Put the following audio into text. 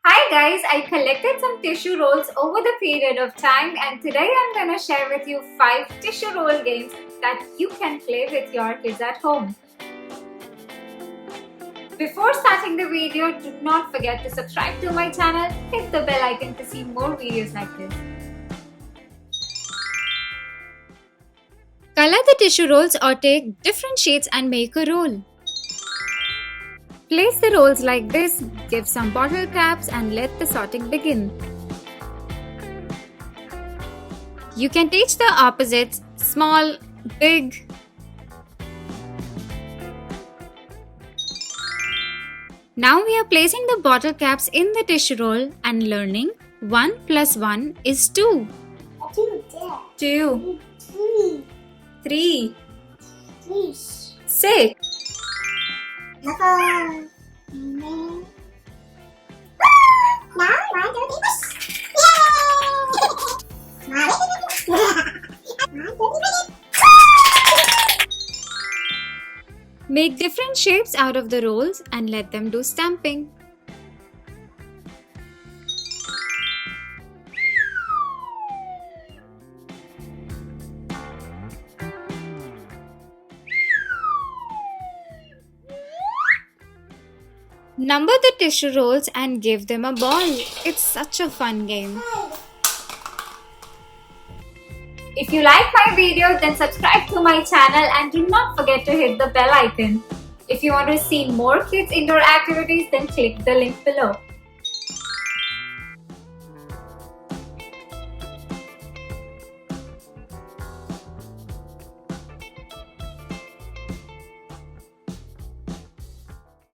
Hi guys, I collected some tissue rolls over the period of time and today I'm gonna share with you 5 tissue roll games that you can play with your kids at home. Before starting the video, do not forget to subscribe to my channel, hit the bell icon to see more videos like this. Color the tissue rolls or take different shades and make a roll. Place the rolls like this, give some bottle caps and let the sorting begin. You can teach the opposites, small, big. Now we are placing the bottle caps in the tissue roll and learning 1 plus 1 is 2. 2. 3. 6. Make different shapes out of the rolls and let them do stamping. Number the tissue rolls and give them a ball. It's such a fun game. If you like my video, then subscribe to my channel and do not forget to hit the bell icon. If you want to see more kids indoor activities, then click the link below.